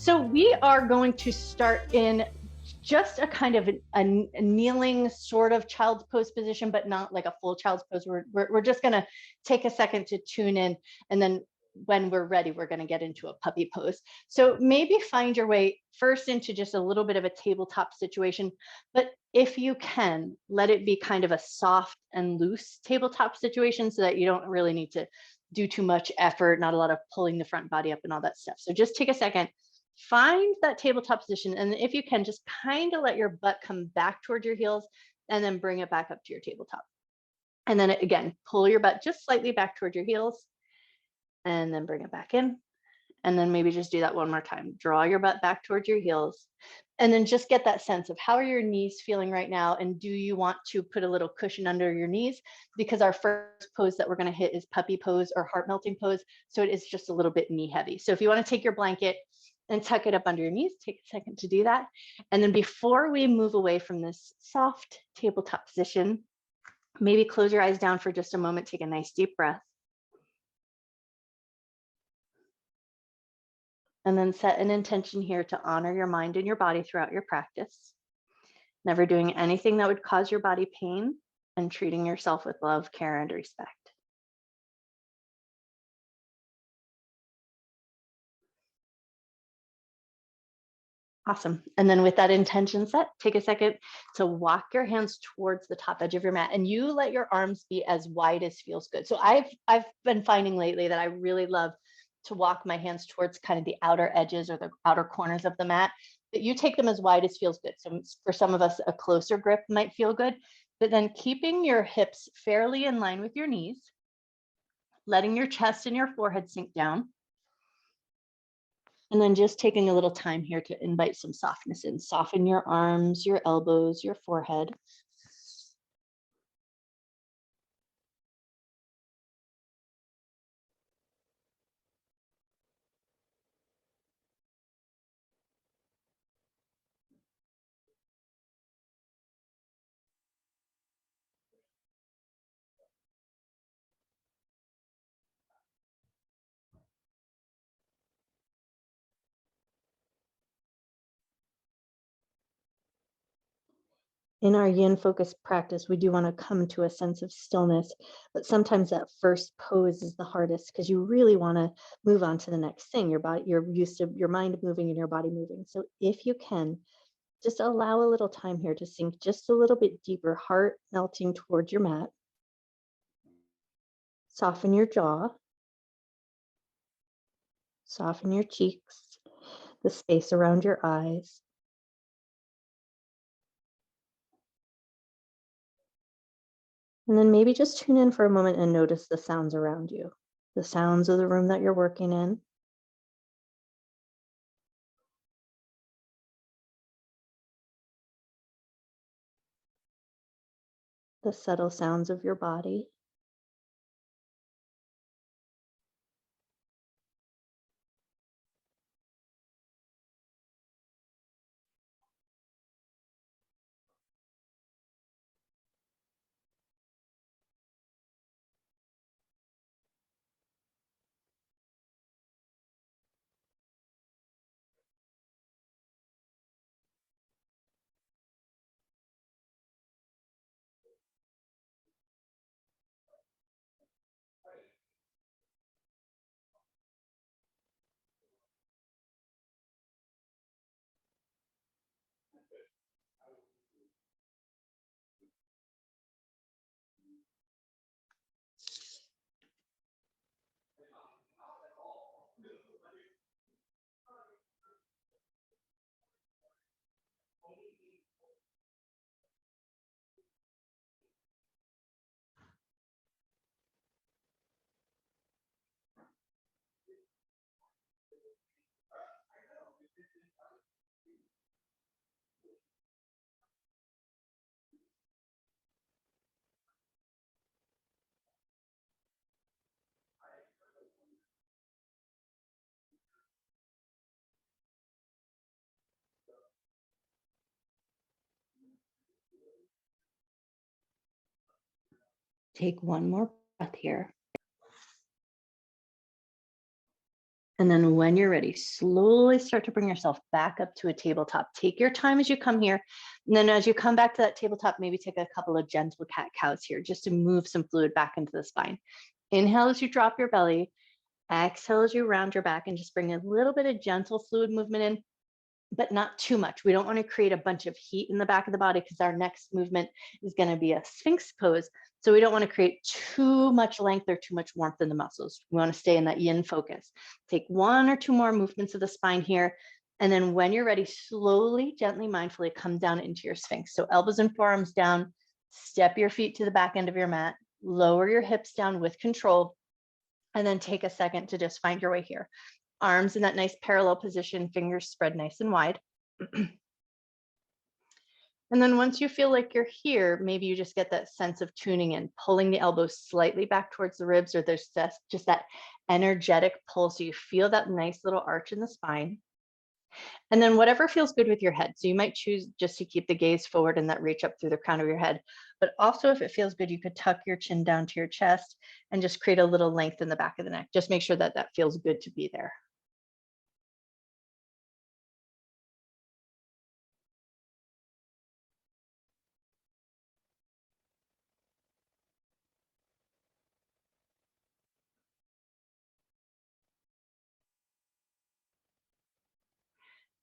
So we are going to start in just a kind of a kneeling sort of child's pose position, but not like a full child's pose. We're just going to take a second to tune in, and then when we're ready, we're going to get into a puppy pose. So maybe find your way first into just a little bit of a tabletop situation, but if you can, let it be kind of a soft and loose tabletop situation so that you don't really need to do too much effort, not a lot of pulling the front body up and all that stuff. So just take a second, find that tabletop position, and if you can, just kind of let your butt come back towards your heels and then bring it back up to your tabletop. And then again, pull your butt just slightly back towards your heels and then bring it back in. And then maybe just do that one more time. Draw your butt back towards your heels. And then just get that sense of how are your knees feeling right now? And do you want to put a little cushion under your knees? Because our first pose that we're going to hit is puppy pose or heart melting pose. So it is just a little bit knee heavy. So if you want to take your blanket and tuck it up under your knees, take a second to do that. And then before we move away from this soft tabletop position, maybe close your eyes down for just a moment, take a nice deep breath. And then set an intention here to honor your mind and your body throughout your practice. Never doing anything that would cause your body pain and treating yourself with love, care, and respect. Awesome. And then with that intention set, take a second to walk your hands towards the top edge of your mat, and you let your arms be as wide as feels good. So I've been finding lately that I really love to walk my hands towards kind of the outer edges or the outer corners of the mat, but you take them as wide as feels good. So for some of us, a closer grip might feel good, but then keeping your hips fairly in line with your knees, letting your chest and your forehead sink down. And then just taking a little time here to invite some softness in. Soften your arms, your elbows, your forehead. In our yin focused practice, we do want to come to a sense of stillness, but sometimes that first pose is the hardest because you really want to move on to the next thing. Your body, you're used to your mind moving and your body moving. So if you can, just allow a little time here to sink just a little bit deeper, heart melting towards your mat. Soften your jaw. Soften your cheeks, the space around your eyes. And then maybe just tune in for a moment and notice the sounds around you, the sounds of the room that you're working in. The subtle sounds of your body. Take one more breath here. And then when you're ready, slowly start to bring yourself back up to a tabletop. Take your time as you come here. And then as you come back to that tabletop, maybe take a couple of gentle cat cows here just to move some fluid back into the spine. Inhale as you drop your belly. Exhale as you round your back and just bring a little bit of gentle fluid movement in, but not too much. We don't want to create a bunch of heat in the back of the body because our next movement is going to be a Sphinx pose. So we don't want to create too much length or too much warmth in the muscles. We want to stay in that yin focus. Take one or two more movements of the spine here. And then when you're ready, slowly, gently, mindfully come down into your Sphinx. So elbows and forearms down, step your feet to the back end of your mat, lower your hips down with control, and then take a second to just find your way here. Arms in that nice parallel position, fingers spread nice and wide. And then once you feel like you're here, maybe you just get that sense of tuning in, pulling the elbows slightly back towards the ribs, or there's just that energetic pull. So you feel that nice little arch in the spine. And then whatever feels good with your head. So you might choose just to keep the gaze forward and that reach up through the crown of your head. But also if it feels good, you could tuck your chin down to your chest and just create a little length in the back of the neck. Just make sure that that feels good to be there.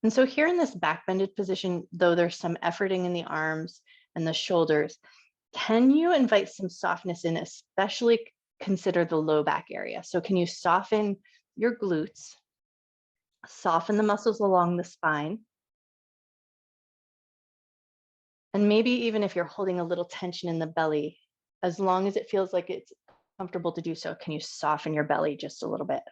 And so here in this back bended position, though there's some efforting in the arms and the shoulders, can you invite some softness in, especially consider the low back area? So can you soften your glutes, soften the muscles along the spine, and maybe even if you're holding a little tension in the belly, as long as it feels like it's comfortable to do so, can you soften your belly just a little bit?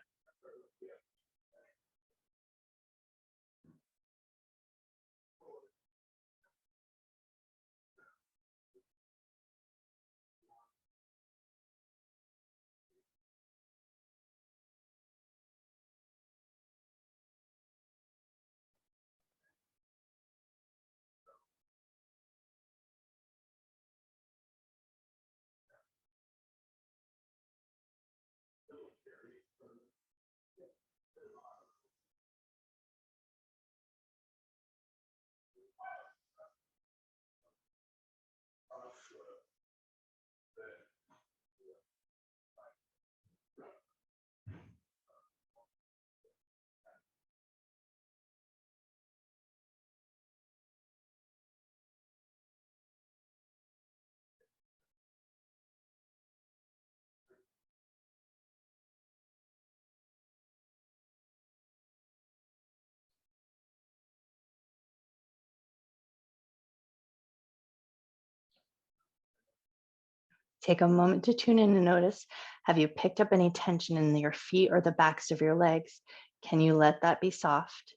Take a moment to tune in and notice, have you picked up any tension in your feet or the backs of your legs? Can you let that be soft?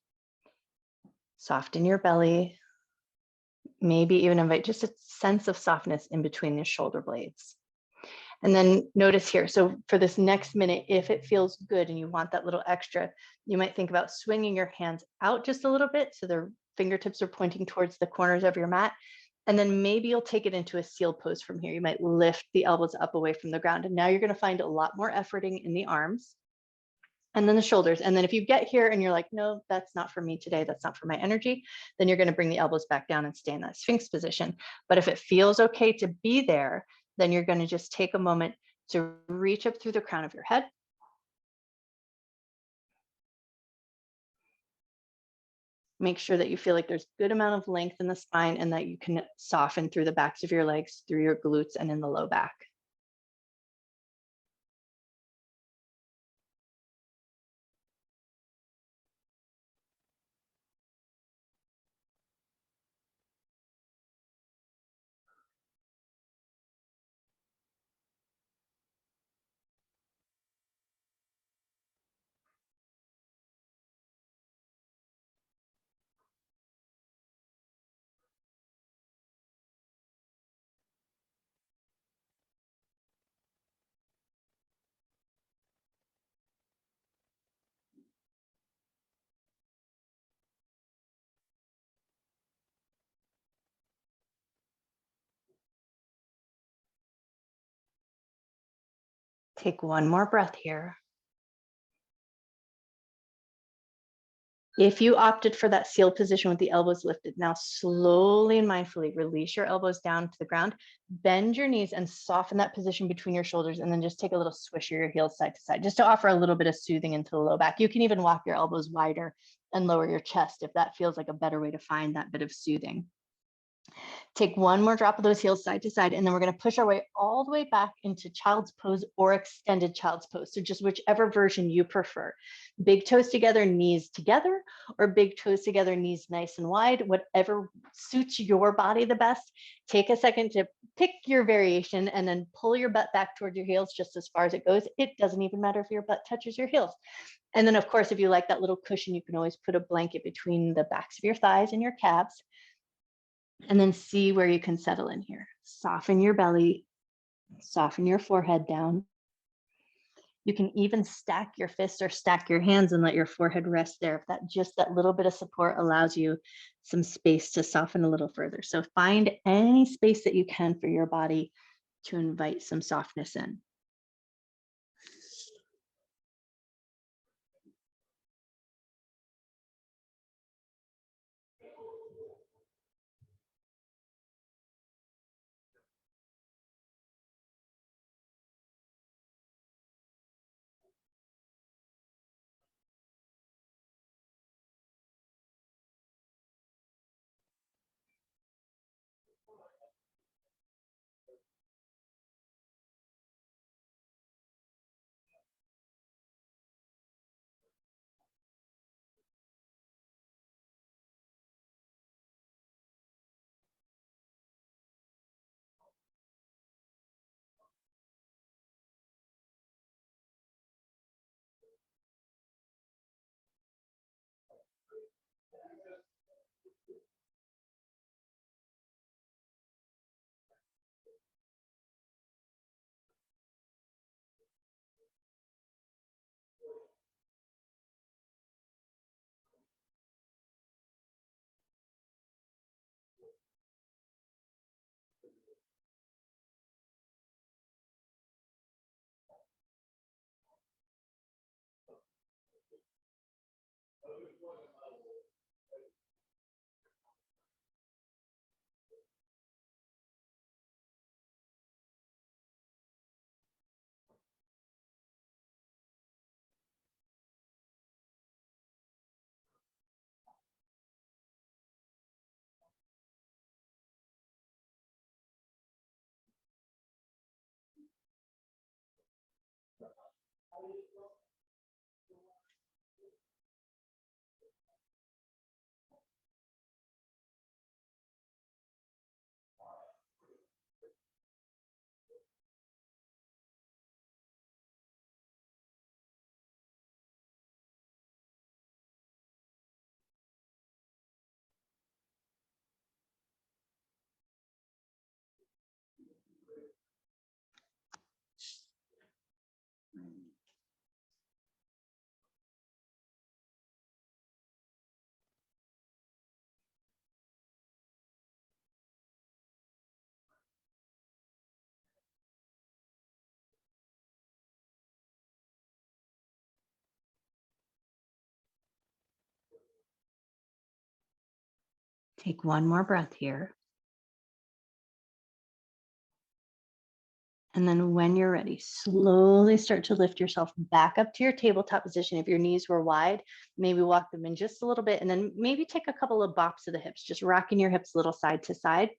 Soften your belly. Maybe even invite just a sense of softness in between your shoulder blades. And then notice here, so for this next minute, if it feels good and you want that little extra, you might think about swinging your hands out just a little bit so the fingertips are pointing towards the corners of your mat. And then maybe you'll take it into a seal pose from here. You might lift the elbows up away from the ground. And now you're going to find a lot more efforting in the arms and then the shoulders. And then if you get here and you're like, no, that's not for me today, that's not for my energy, then you're going to bring the elbows back down and stay in that Sphinx position. But if it feels okay to be there, then you're going to just take a moment to reach up through the crown of your head. Make sure that you feel like there's a good amount of length in the spine and that you can soften through the backs of your legs, through your glutes and in the low back. Take one more breath here. If you opted for that sealed position with the elbows lifted, now slowly and mindfully release your elbows down to the ground, bend your knees and soften that position between your shoulders, and then just take a little swish of your heels side to side, just to offer a little bit of soothing into the low back. You can even walk your elbows wider and lower your chest if that feels like a better way to find that bit of soothing. Take one more drop of those heels side to side, and then we're going to push our way all the way back into child's pose or extended child's pose. So just whichever version you prefer. Big toes together, knees together, or big toes together, knees nice and wide, whatever suits your body the best. Take a second to pick your variation and then pull your butt back toward your heels just as far as it goes. It doesn't even matter if your butt touches your heels. And then, of course, if you like that little cushion, you can always put a blanket between the backs of your thighs and your calves. And then see where you can settle in here. Soften your belly, soften your forehead down. You can even stack your fists or stack your hands and let your forehead rest there. If that little bit of support allows you some space to soften a little further. So find any space that you can for your body to invite some softness in. Take one more breath here. And then when you're ready, slowly start to lift yourself back up to your tabletop position. If your knees were wide, maybe walk them in just a little bit, and then maybe take a couple of bops of the hips, just rocking your hips a little side to side.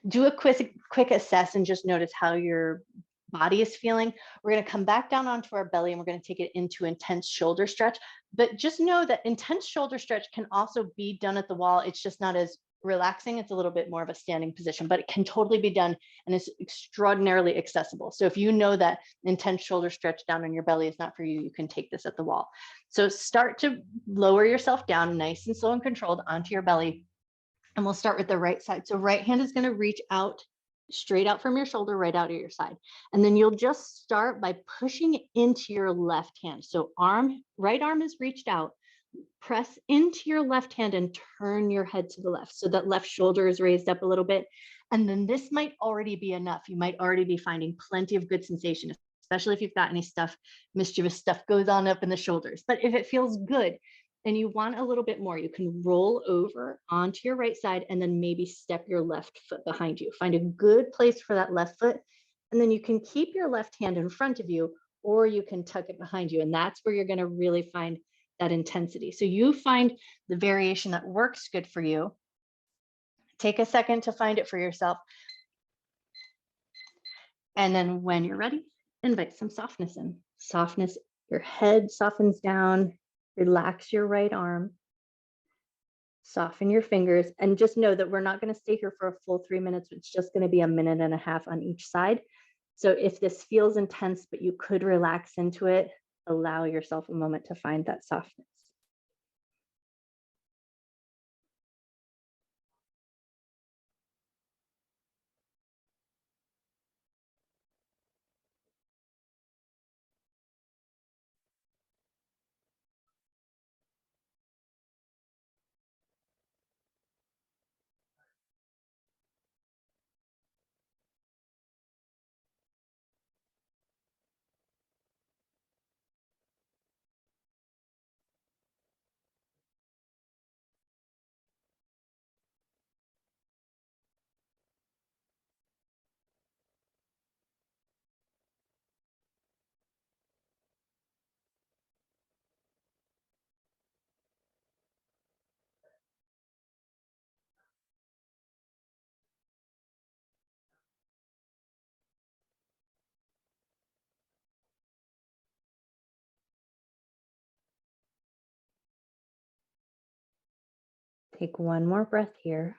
Do a quick assess and just notice how your body is feeling. We're going to come back down onto our belly and we're going to take it into intense shoulder stretch. But just know that intense shoulder stretch can also be done at the wall. It's just not as relaxing. It's a little bit more of a standing position, but it can totally be done and is extraordinarily accessible. So if you know that intense shoulder stretch down on your belly is not for you, you can take this at the wall. So start to lower yourself down nice and slow and controlled onto your belly. And we'll start with the right side. So right hand is going to reach out straight out from your shoulder, right out of your side. And then you'll just start by pushing into your left hand. So right arm is reached out. Press into your left hand and turn your head to the left. So that left shoulder is raised up a little bit. And then this might already be enough. You might already be finding plenty of good sensation, especially if you've got any mischievous stuff goes on up in the shoulders. But if it feels good, and you want a little bit more, you can roll over onto your right side and then maybe step your left foot behind you. Find a good place for that left foot. And then you can keep your left hand in front of you, or you can tuck it behind you. And that's where you're going to really find that intensity. So you find the variation that works good for you. Take a second to find it for yourself. And then when you're ready, invite some softness in. Softness, your head softens down, relax your right arm, soften your fingers, and just know that we're not going to stay here for a full 3 minutes. It's just going to be 1.5 minutes on each side. So if this feels intense, but you could relax into it, allow yourself a moment to find that softness. Take one more breath here.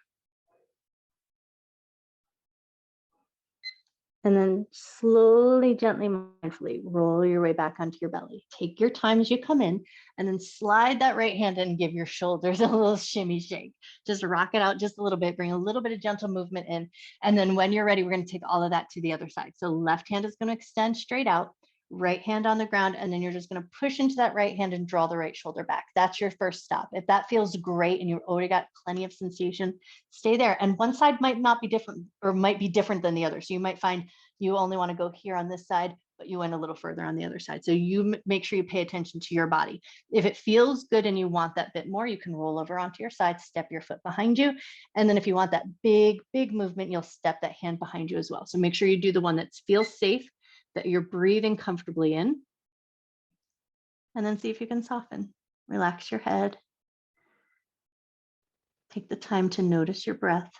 And then slowly, gently, mindfully roll your way back onto your belly. Take your time as you come in, and then slide that right hand in and give your shoulders a little shimmy shake. Just rock it out just a little bit, bring a little bit of gentle movement in. And then when you're ready, we're going to take all of that to the other side. So left hand is going to extend straight out, right hand on the ground, and then you're just going to push into that right hand and draw the right shoulder back. That's your first stop. If that feels great and you've already got plenty of sensation, stay there. And one side might not be different, or might be different than the other. So you might find you only want to go here on this side, but you went a little further on the other side. So you make sure you pay attention to your body. If it feels good and you want that bit more, you can roll over onto your side, step your foot behind you. And then if you want that big, big movement, you'll step that hand behind you as well. So make sure you do the one that feels safe, that you're breathing comfortably in. And then see if you can soften. Relax your head. Take the time to notice your breath.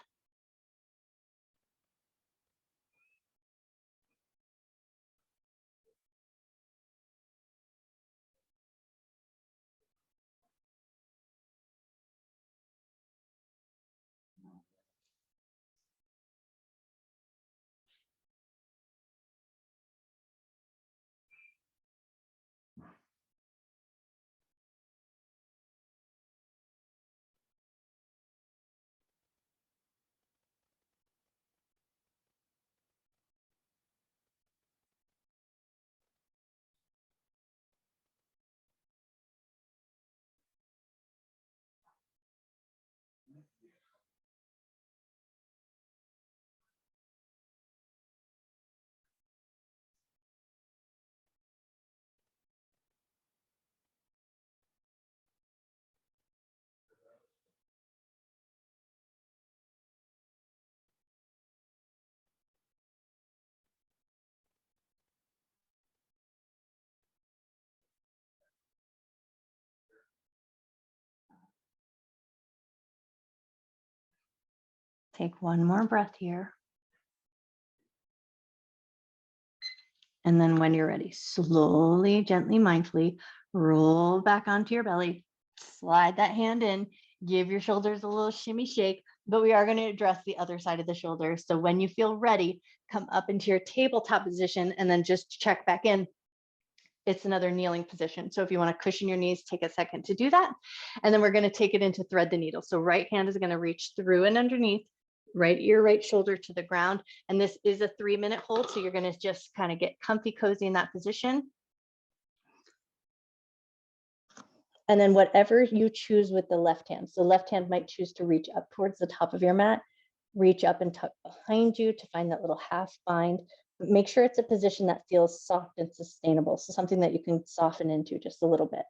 Take one more breath here. And then when you're ready, slowly, gently, mindfully, roll back onto your belly, slide that hand in, give your shoulders a little shimmy shake, but we are going to address the other side of the shoulders. So when you feel ready, come up into your tabletop position and then just check back in. It's another kneeling position. So if you want to cushion your knees, take a second to do that. And then we're going to take it into thread the needle. So right hand is going to reach through and underneath, right ear, right shoulder to the ground. And this is a 3-minute hold. So you're going to just kind of get comfy, cozy in that position. And then whatever you choose with the left hand. So left hand might choose to reach up towards the top of your mat, reach up and tuck behind you to find that little half bind. Make sure it's a position that feels soft and sustainable. So something that you can soften into just a little bit.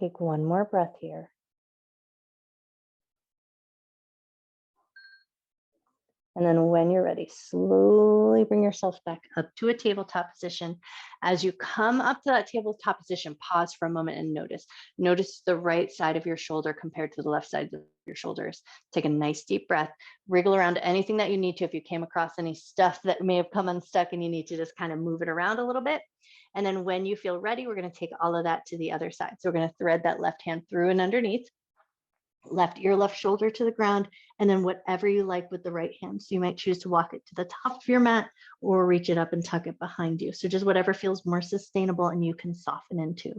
Take one more breath here. And then when you're ready, slowly bring yourself back up to a tabletop position. As you come up to that tabletop position, pause for a moment and notice. Notice the right side of your shoulder compared to the left side of your shoulders. Take a nice deep breath, wriggle around anything that you need to. If you came across any stuff that may have come unstuck and you need to just kind of move it around a little bit. And then when you feel ready, we're going to take all of that to the other side. So we're going to thread that left hand through and underneath. Left ear, left shoulder to the ground, and then whatever you like with the right hand. So you might choose to walk it to the top of your mat or reach it up and tuck it behind you. So just whatever feels more sustainable and you can soften into.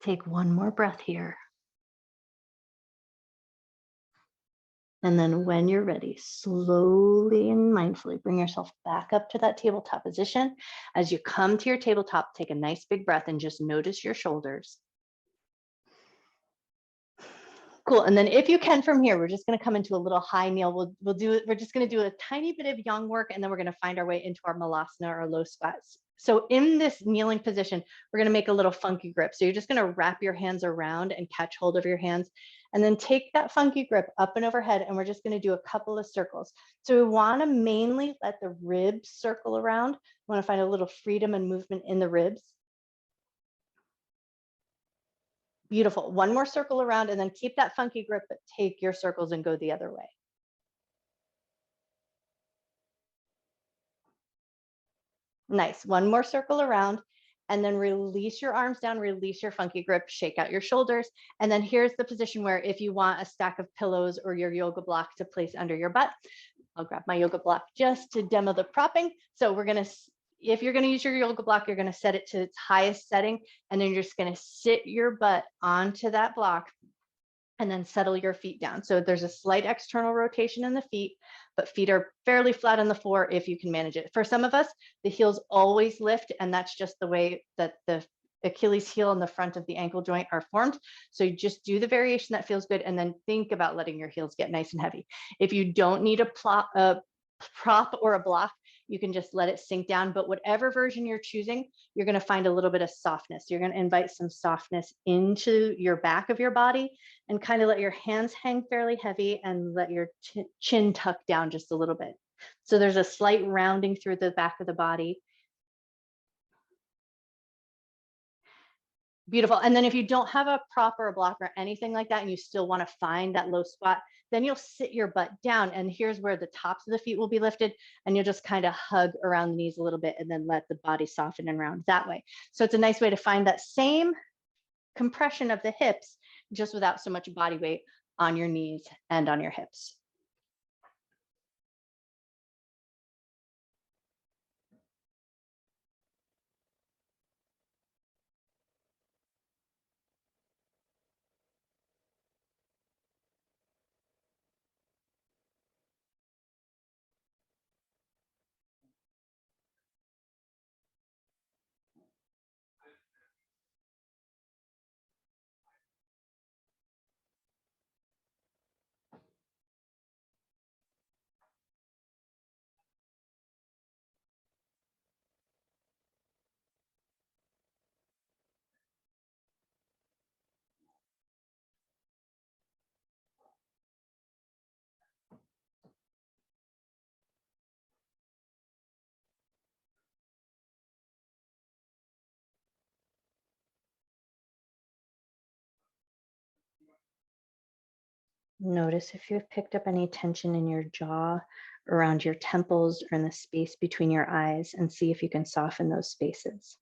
Take one more breath here. And then when you're ready, slowly and mindfully bring yourself back up to that tabletop position. As you come to your tabletop, take a nice big breath and just notice your shoulders. Cool. And then if you can from here, we're just going to come into a little high kneel. We're just going to do a tiny bit of yang work, and then we're going to find our way into our malasana or low squats. So in this kneeling position, we're going to make a little funky grip. So you're just going to wrap your hands around and catch hold of your hands, and then take that funky grip up and overhead. And we're just going to do a couple of circles. So we want to mainly let the ribs circle around. We want to find a little freedom and movement in the ribs. Beautiful. One more circle around, and then keep that funky grip, but take your circles and go the other way. Nice. One more circle around, and then release your arms down, release your funky grip, shake out your shoulders. And then here's the position where if you want a stack of pillows or your yoga block to place under your butt, I'll grab my yoga block just to demo the propping. So we're going to, if you're going to use your yoga block, you're going to set it to its highest setting, and then you're just going to sit your butt onto that block and then settle your feet down. So there's a slight external rotation in the feet, but feet are fairly flat on the floor if you can manage it. For some of us, the heels always lift, and that's just the way that the Achilles heel and the front of the ankle joint are formed. So you just do the variation that feels good, and then think about letting your heels get nice and heavy. If you don't need a prop or a block, you can just let it sink down. But whatever version you're choosing, you're going to find a little bit of softness. You're going to invite some softness into your back of your body and kind of let your hands hang fairly heavy and let your chin tuck down just a little bit. So there's a slight rounding through the back of the body. Beautiful. And then if you don't have a prop or a block or anything like that, and you still want to find that low spot, then you'll sit your butt down. And here's where the tops of the feet will be lifted. And you'll just kind of hug around the knees a little bit and then let the body soften and round that way. So it's a nice way to find that same compression of the hips, just without so much body weight on your knees and on your hips. Notice if you've picked up any tension in your jaw, around your temples, or in the space between your eyes, and see if you can soften those spaces.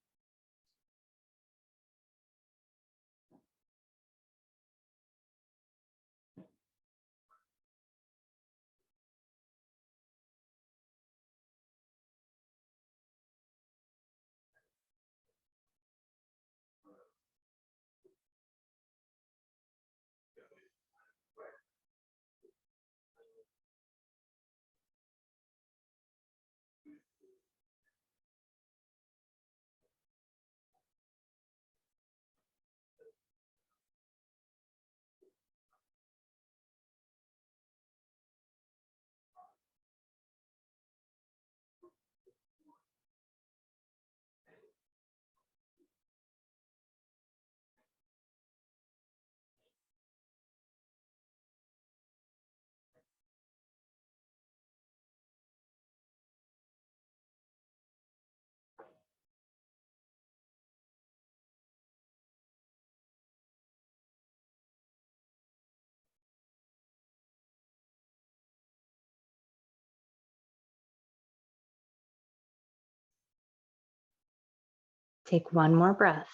Take one more breath.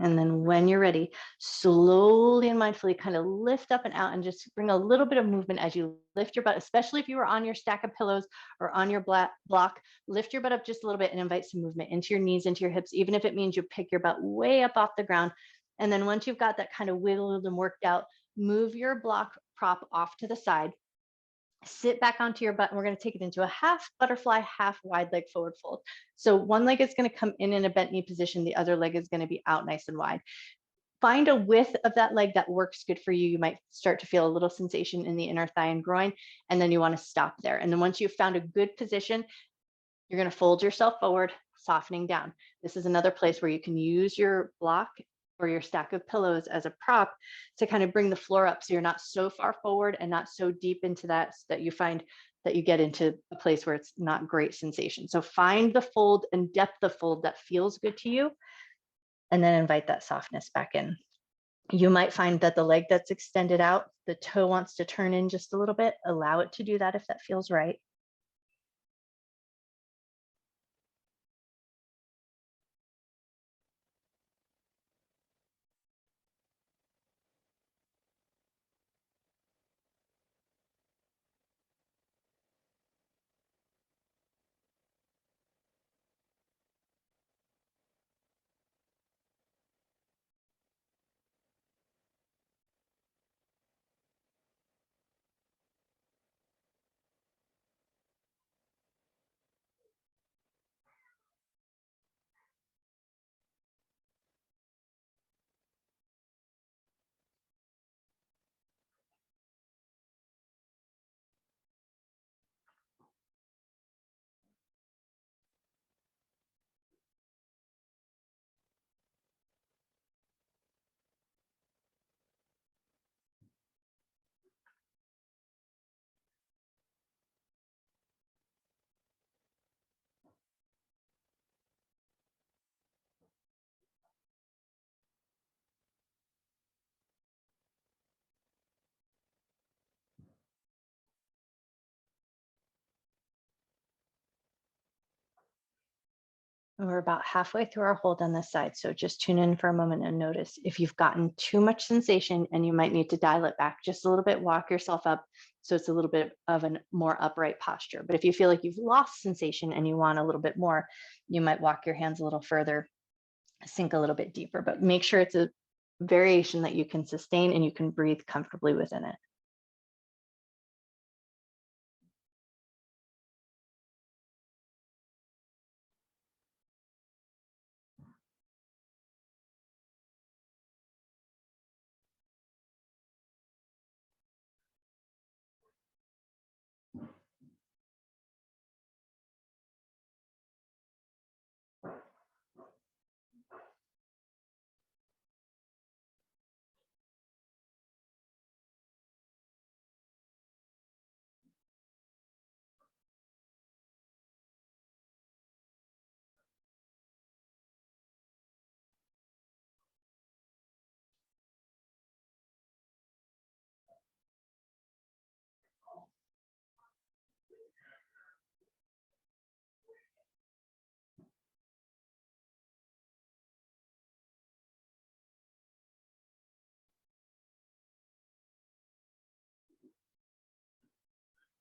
And then when you're ready, slowly and mindfully kind of lift up and out and just bring a little bit of movement as you lift your butt, especially if you were on your stack of pillows or on your block, lift your butt up just a little bit and invite some movement into your knees, into your hips, even if it means you pick your butt way up off the ground. And then once you've got that kind of wiggled and worked out, move your block prop off to the side. Sit back onto your butt, and we're going to take it into a half butterfly, half wide leg forward fold. So one leg is going to come in a bent knee position. The other leg is going to be out nice and wide. Find a width of that leg that works good for you. You might start to feel a little sensation in the inner thigh and groin, and then you want to stop there. And then once you've found a good position, you're going to fold yourself forward, softening down. This is another place where you can use your block or your stack of pillows as a prop to kind of bring the floor up so you're not so far forward and not so deep into that, so that you find that you get into a place where it's not great sensation. So find the fold and depth of fold that feels good to you, and then invite that softness back in. You might find that the leg that's extended out, the toe wants to turn in just a little bit. Allow it to do that if that feels right. We're about halfway through our hold on this side. So just tune in for a moment and notice if you've gotten too much sensation and you might need to dial it back just a little bit, walk yourself up so it's a little bit of a more upright posture. But if you feel like you've lost sensation and you want a little bit more, you might walk your hands a little further, sink a little bit deeper, but make sure it's a variation that you can sustain and you can breathe comfortably within it.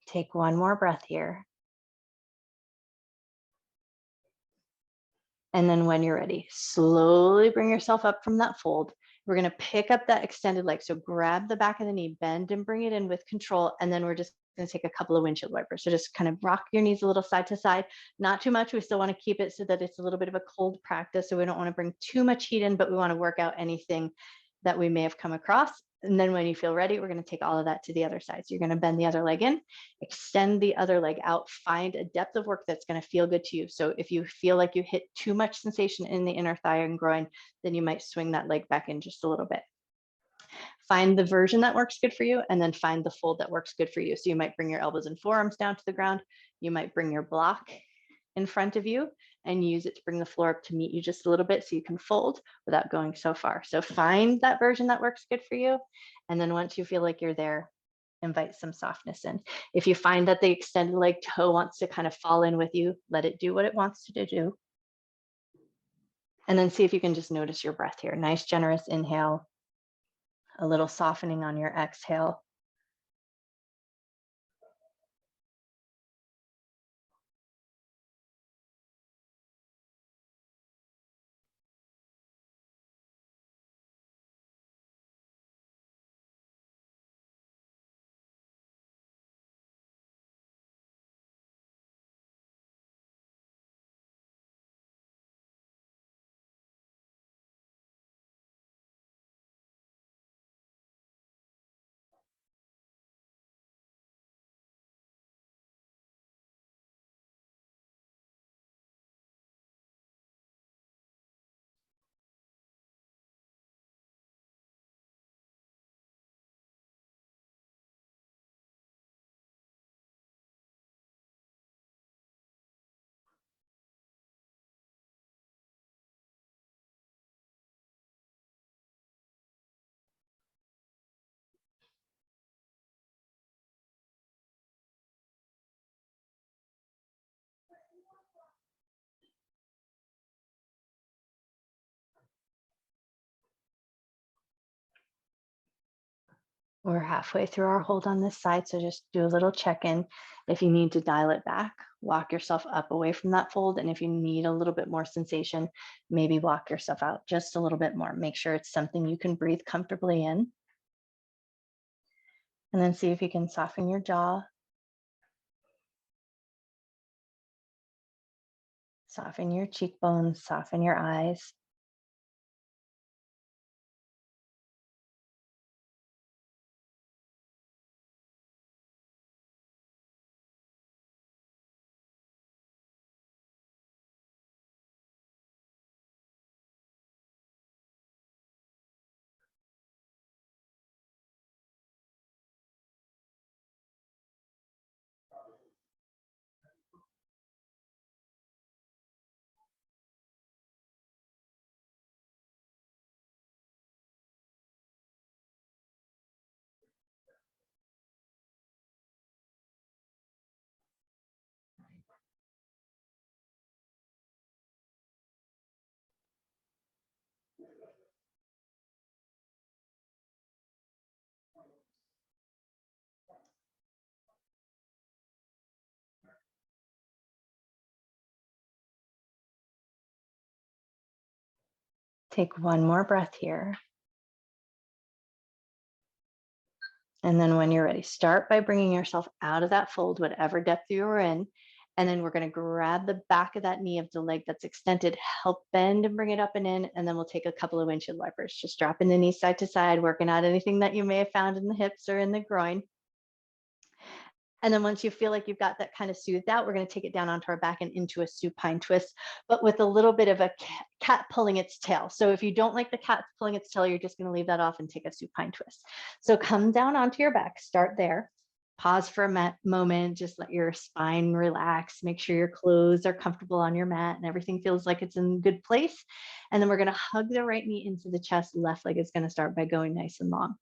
Take one more breath here. And then when you're ready, slowly bring yourself up from that fold. We're going to pick up that extended leg. So grab the back of the knee, bend and bring it in with control. And then we're just going to take a couple of windshield wipers. So just kind of rock your knees a little side to side, not too much. We still want to keep it so that it's a little bit of a cold practice. So we don't want to bring too much heat in, but we want to work out anything that we may have come across. And then when you feel ready, we're going to take all of that to the other side. So you're going to bend the other leg in, extend the other leg out, find a depth of work that's going to feel good to you. So if you feel like you hit too much sensation in the inner thigh and groin, then you might swing that leg back in just a little bit. Find the version that works good for you, and then find the fold that works good for you. So you might bring your elbows and forearms down to the ground. You might bring your block in front of you and use it to bring the floor up to meet you just a little bit so you can fold without going so far. So find that version that works good for you. And then once you feel like you're there, invite some softness in. If you find that the extended leg toe wants to kind of fall in with you, let it do what it wants to do. And then see if you can just notice your breath here. Nice, generous inhale, a little softening on your exhale. We're halfway through our hold on this side, so just do a little check-in. If you need to dial it back, walk yourself up away from that fold. And if you need a little bit more sensation, maybe walk yourself out just a little bit more. Make sure it's something you can breathe comfortably in. And then see if you can soften your jaw. Soften your cheekbones, soften your eyes. Take one more breath here. And then when you're ready, start by bringing yourself out of that fold, whatever depth you were in. And then we're going to grab the back of that knee of the leg that's extended, help bend and bring it up and in. And then we'll take a couple of windshield wipers, just dropping the knees side to side, working out anything that you may have found in the hips or in the groin. And then once you feel like you've got that kind of soothed out, we're going to take it down onto our back and into a supine twist, but with a little bit of a cat pulling its tail. So if you don't like the cat pulling its tail, you're just going to leave that off and take a supine twist. So come down onto your back, start there. Pause for a moment, just let your spine relax, make sure your clothes are comfortable on your mat and everything feels like it's in a good place. And then we're going to hug the right knee into the chest. Left leg is going to start by going nice and long.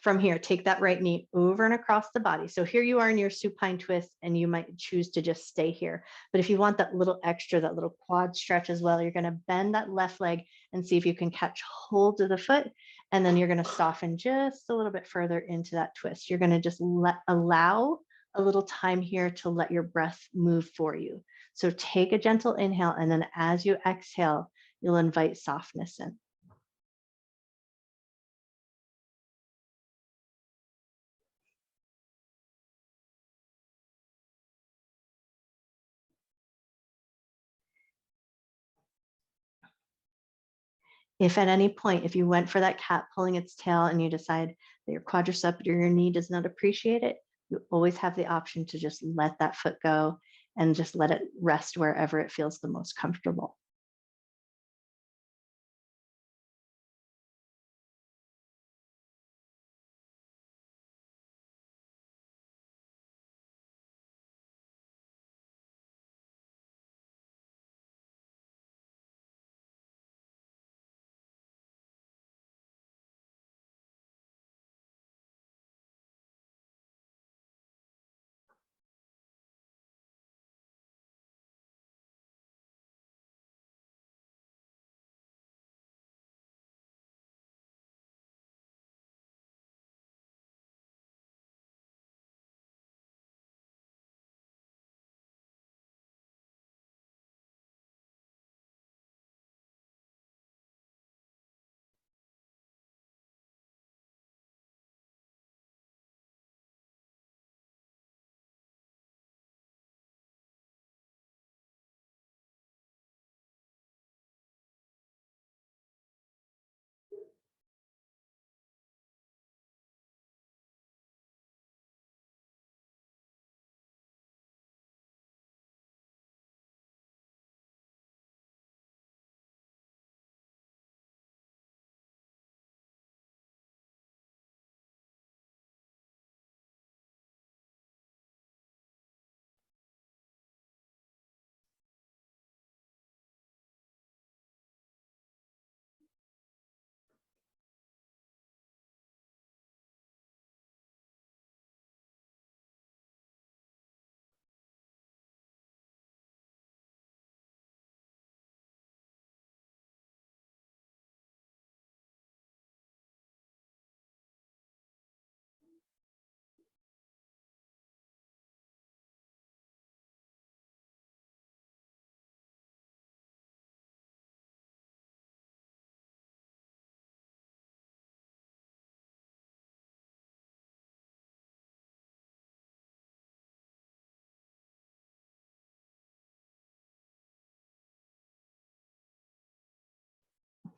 From here, take that right knee over and across the body. So here you are in your supine twist, and you might choose to just stay here. But if you want that little extra, that little quad stretch as well, you're going to bend that left leg and see if you can catch hold of the foot. And then you're going to soften just a little bit further into that twist. You're going to just allow a little time here to let your breath move for you. So take a gentle inhale, and then as you exhale, you'll invite softness in. If at any point, if you went for that cat pulling its tail and you decide that your quadricep or your knee does not appreciate it, you always have the option to just let that foot go and just let it rest wherever it feels the most comfortable.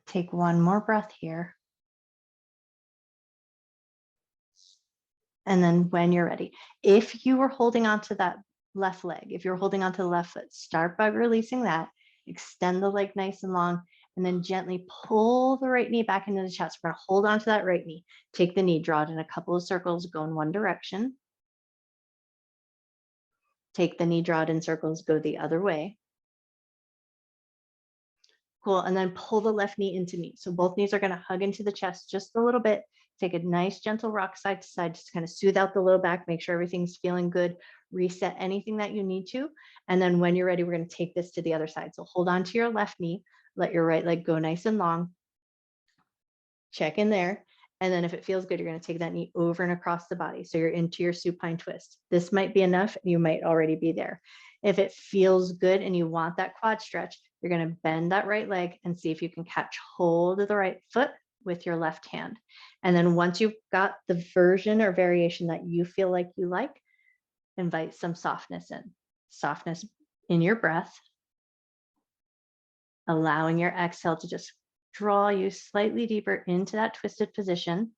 Take one more breath here. And then when you're ready, if you were holding onto that left leg, if you're holding onto the left foot, start by releasing that, extend the leg nice and long, and then gently pull the right knee back into the chest. We're gonna hold onto that right knee, take the knee, draw it in a couple of circles, go in one direction. Take the knee, draw it in circles, go the other way. Cool, and then pull the left knee into knee. So both knees are gonna hug into the chest just a little bit. Take a nice gentle rock side to side, just kind of soothe out the low back, make sure everything's feeling good, reset anything that you need to. And then when you're ready, we're gonna take this to the other side. So hold on to your left knee, let your right leg go nice and long. Check in there. And then if it feels good, you're gonna take that knee over and across the body. So you're into your supine twist. This might be enough, you might already be there. If it feels good and you want that quad stretch, you're going to bend that right leg and see if you can catch hold of the right foot with your left hand. And then once you've got the version or variation that you feel like you like, invite some softness in your breath, allowing your exhale to just draw you slightly deeper into that twisted position.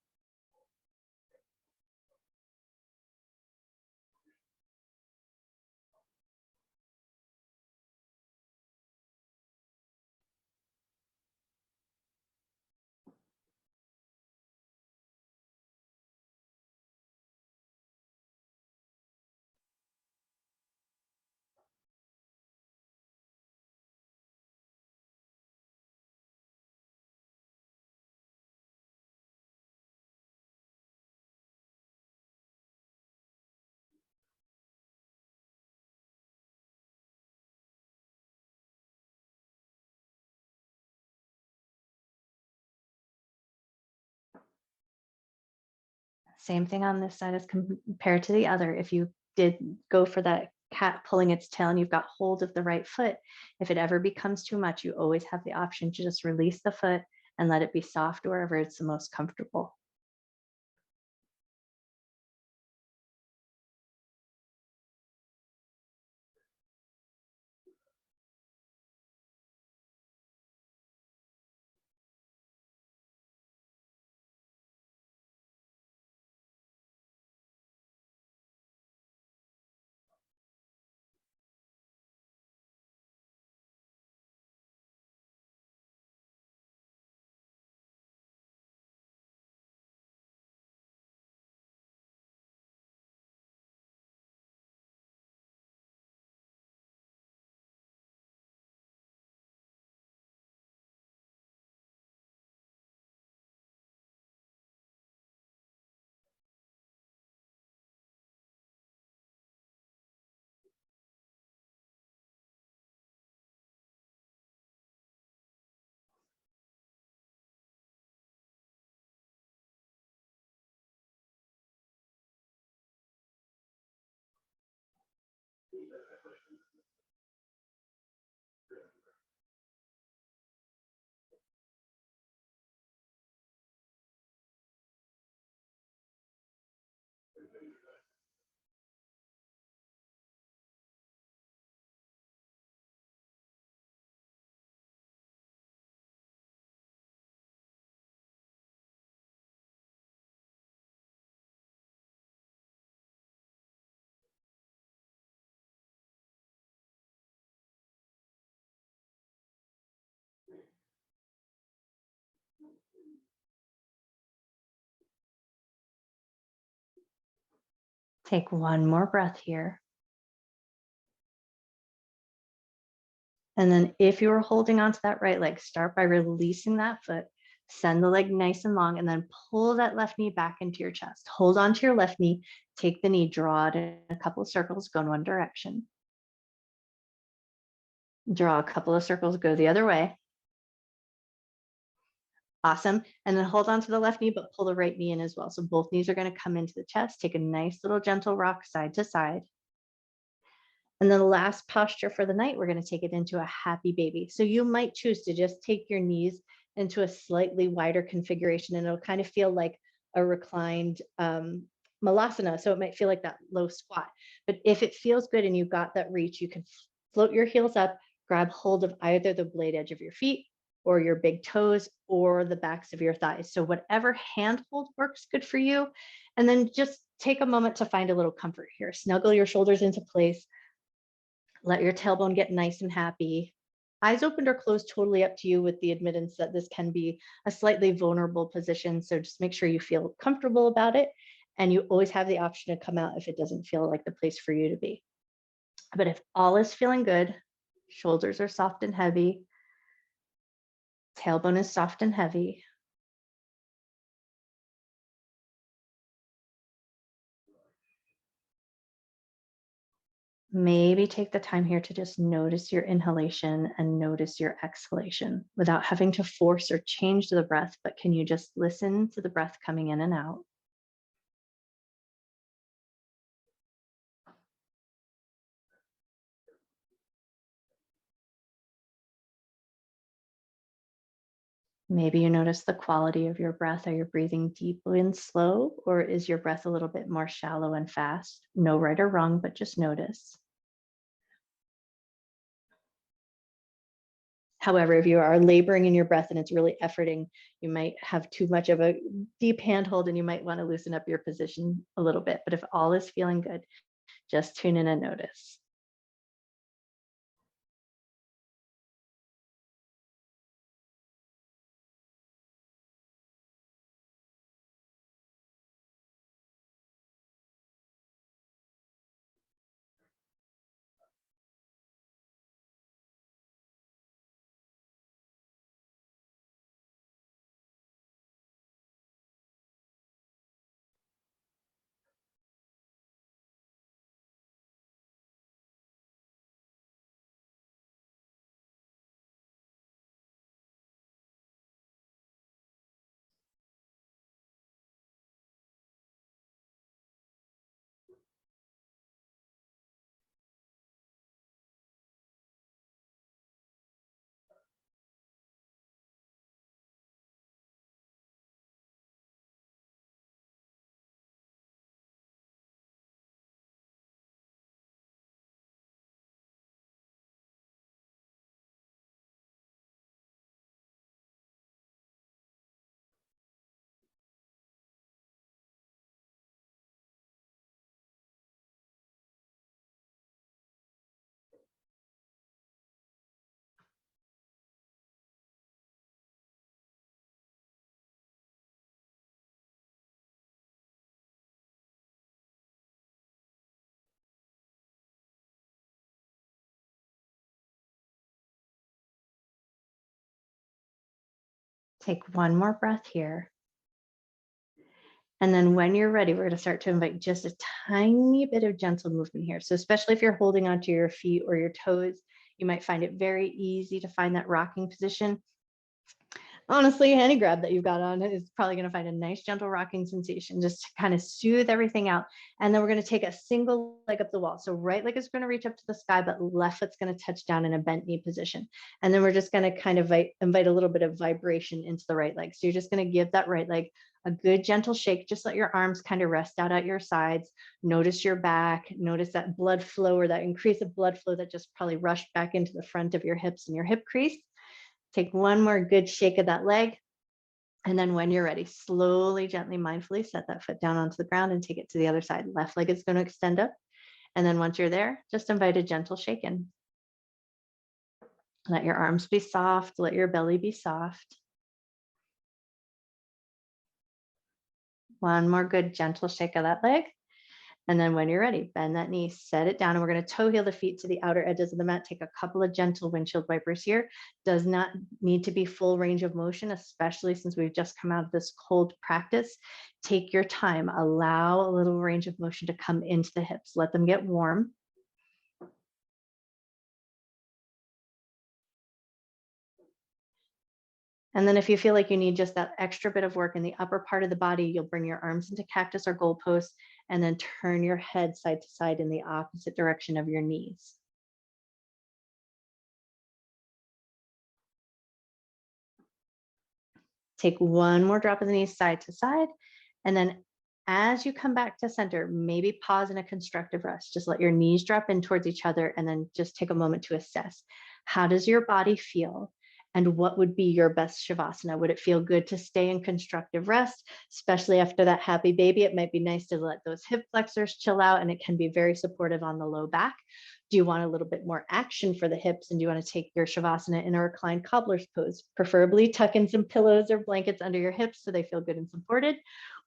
Same thing on this side as compared to the other. If you did go for that cat pulling its tail and you've got hold of the right foot, if it ever becomes too much, you always have the option to just release the foot and let it be soft wherever it's the most comfortable. Take one more breath here. And then if you are holding onto that right leg, start by releasing that foot, send the leg nice and long, and then pull that left knee back into your chest. Hold onto your left knee, take the knee, draw it in a couple of circles, go in one direction. Draw a couple of circles, go the other way. Awesome. And then hold on to the left knee, but pull the right knee in as well. So both knees are going to come into the chest. Take a nice little gentle rock side to side. And then the last posture for the night, we're going to take it into a happy baby. So you might choose to just take your knees into a slightly wider configuration, and it'll kind of feel like a reclined malasana. So it might feel like that low squat. But if it feels good and you've got that reach, you can float your heels up, grab hold of either the blade edge of your feet or your big toes or the backs of your thighs. So whatever handhold works good for you. And then just take a moment to find a little comfort here. Snuggle your shoulders into place. Let your tailbone get nice and happy. Eyes opened or closed, totally up to you, with the admittance that this can be a slightly vulnerable position. So just make sure you feel comfortable about it. And you always have the option to come out if it doesn't feel like the place for you to be. But if all is feeling good, shoulders are soft and heavy, tailbone is soft and heavy, maybe take the time here to just notice your inhalation and notice your exhalation without having to force or change the breath, but can you just listen to the breath coming in and out? Maybe you notice the quality of your breath. Are you breathing deep and slow, or is your breath a little bit more shallow and fast? No right or wrong, but just notice. However, if you are laboring in your breath and it's really efforting, you might have too much of a deep handhold and you might want to loosen up your position a little bit. But if all is feeling good, just tune in and notice. Take one more breath here. And then when you're ready, we're going to start to invite just a tiny bit of gentle movement here. So especially if you're holding onto your feet or your toes, you might find it very easy to find that rocking position. Honestly, any grab that you've got on is probably going to find a nice gentle rocking sensation just to kind of soothe everything out. And then we're going to take a single leg up the wall. So right leg is going to reach up to the sky, but left foot's going to touch down in a bent knee position. And then we're just going to kind of invite a little bit of vibration into the right leg. So you're just going to give that right leg a good gentle shake. Just let your arms kind of rest out at your sides. Notice your back. Notice that blood flow or that increase of blood flow that just probably rushed back into the front of your hips and your hip crease. Take one more good shake of that leg. And then when you're ready, slowly, gently, mindfully set that foot down onto the ground and take it to the other side. Left leg is going to extend up. And then once you're there, just invite a gentle shake in. Let your arms be soft. Let your belly be soft. One more good gentle shake of that leg. And then when you're ready, bend that knee, set it down, and we're going to toe heel the feet to the outer edges of the mat. Take a couple of gentle windshield wipers here. Does not need to be full range of motion, especially since we've just come out of this cold practice. Take your time. Allow a little range of motion to come into the hips. Let them get warm. And then if you feel like you need just that extra bit of work in the upper part of the body, you'll bring your arms into cactus or goal post and then turn your head side to side in the opposite direction of your knees. Take one more drop of the knees side to side. And then as you come back to center, maybe pause in a constructive rest. Just let your knees drop in towards each other and then just take a moment to assess. How does your body feel? And what would be your best Shavasana? Would it feel good to stay in constructive rest, especially after that happy baby? It might be nice to let those hip flexors chill out, and it can be very supportive on the low back. Do you want a little bit more action for the hips, and do you want to take your Shavasana in a reclined Cobbler's pose? Preferably tuck in some pillows or blankets under your hips so they feel good and supported.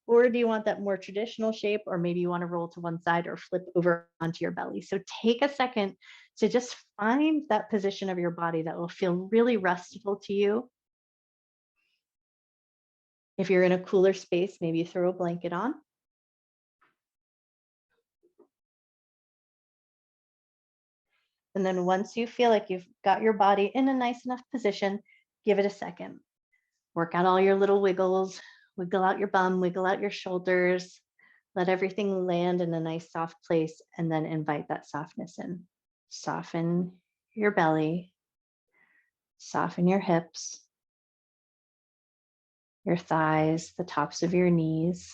Or do you want that more traditional shape, or maybe you want to roll to one side or flip over onto your belly? So take a second to just find that position of your body that will feel really restful to you. If you're in a cooler space, maybe you throw a blanket on. And then once you feel like you've got your body in a nice enough position, give it a second. Work out all your little wiggles, wiggle out your bum, wiggle out your shoulders, let everything land in a nice soft place, and then invite that softness in. Soften your belly, soften your hips, your thighs, the tops of your knees.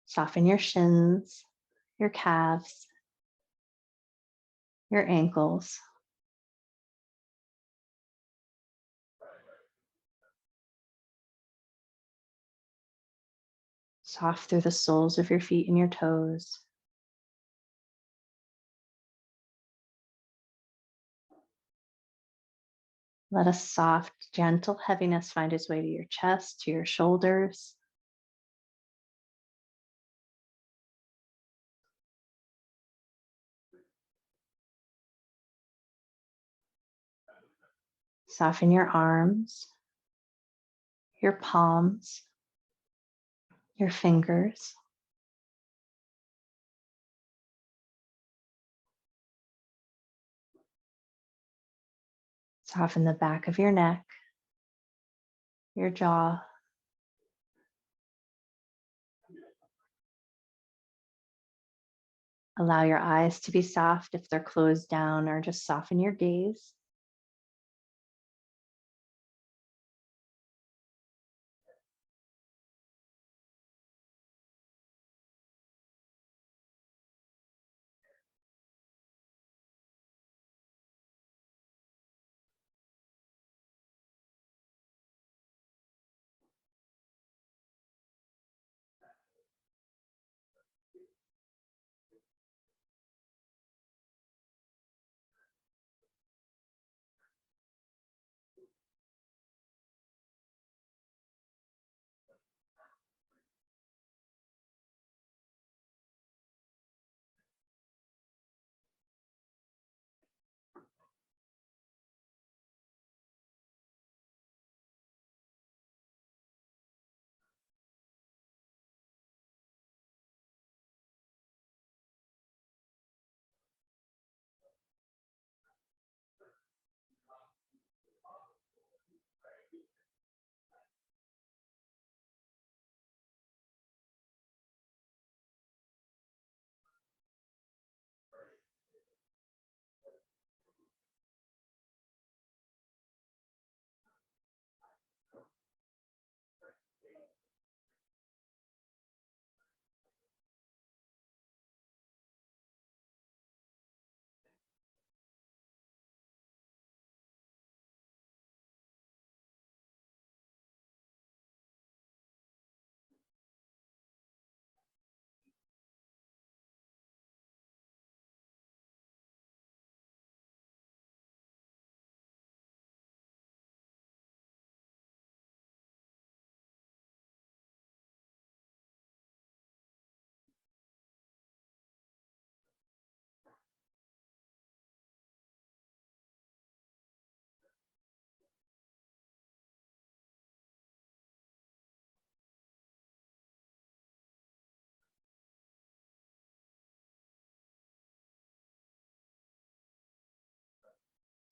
Soften your shins, your calves, your ankles. Soft through the soles of your feet and your toes. Let a soft, gentle heaviness find its way to your chest, to your shoulders. Soften your arms, your palms, your fingers. Soften the back of your neck, your jaw. Allow your eyes to be soft if they're closed down, or just soften your gaze.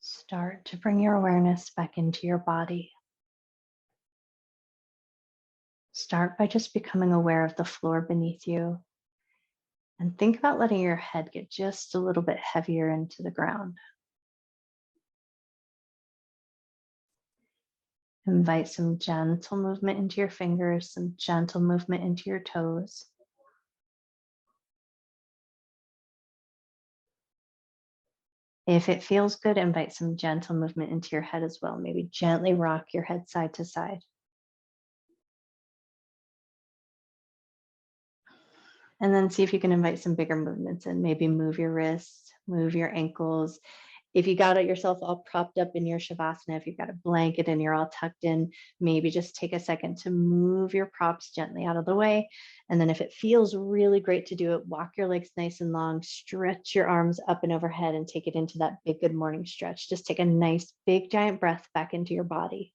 Start to bring your awareness back into your body. Start by just becoming aware of the floor beneath you. And think about letting your head get just a little bit heavier into the ground. Invite some gentle movement into your fingers, some gentle movement into your toes. If it feels good, invite some gentle movement into your head as well. Maybe gently rock your head side to side. And then see if you can invite some bigger movements in. Maybe move your wrists, move your ankles. If you got yourself all propped up in your Shavasana, if you've got a blanket and you're all tucked in, maybe just take a second to move your props gently out of the way. And then if it feels really great to do it, walk your legs nice and long, stretch your arms up and overhead and take it into that big good morning stretch. Just take a nice big giant breath back into your body.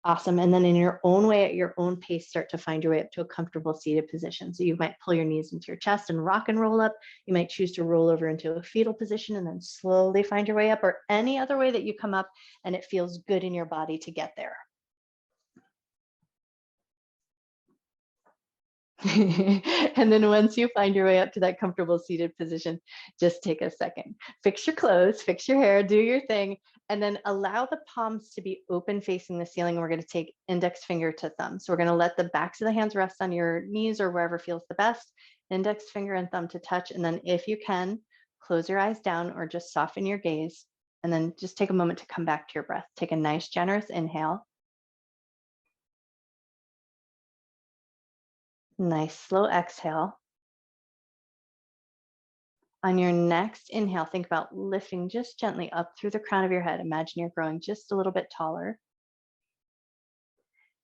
Awesome. And then in your own way, at your own pace, start to find your way up to a comfortable seated position. So you might pull your knees into your chest and rock and roll up. You might choose to roll over into a fetal position and then slowly find your way up, or any other way that you come up and it feels good in your body to get there. And then once you find your way up to that comfortable seated position, just take a second. Fix your clothes, fix your hair, do your thing, and then allow the palms to be open facing the ceiling. And we're going to take index finger to thumb. So we're going to let the backs of the hands rest on your knees or wherever feels the best. Index finger and thumb to touch. And then if you can, close your eyes down or just soften your gaze. And then just take a moment to come back to your breath. Take a nice, generous inhale. Nice, slow exhale. On your next inhale, think about lifting just gently up through the crown of your head. Imagine you're growing just a little bit taller.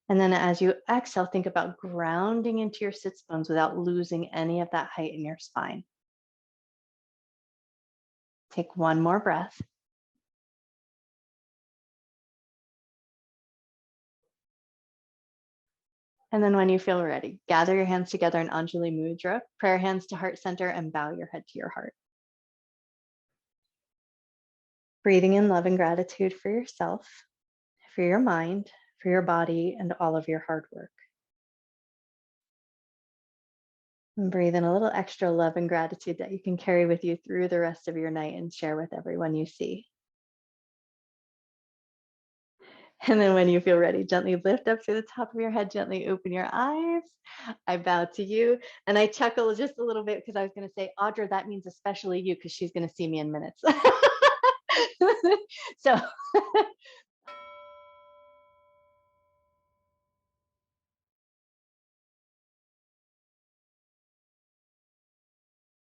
And then as you exhale, think about grounding into your sits bones without losing any of that height in your spine. Take one more breath. And then when you feel ready, gather your hands together in Anjali Mudra, prayer hands to heart center, and bow your head to your heart. Breathing in love and gratitude for yourself, for your mind, for your body, and all of your hard work. And breathe in a little extra love and gratitude that you can carry with you through the rest of your night and share with everyone you see. And then when you feel ready, gently lift up to the top of your head, gently open your eyes. I bow to you. And I chuckle just a little bit because I was going to say, Audra, that means especially you because she's going to see me in minutes. So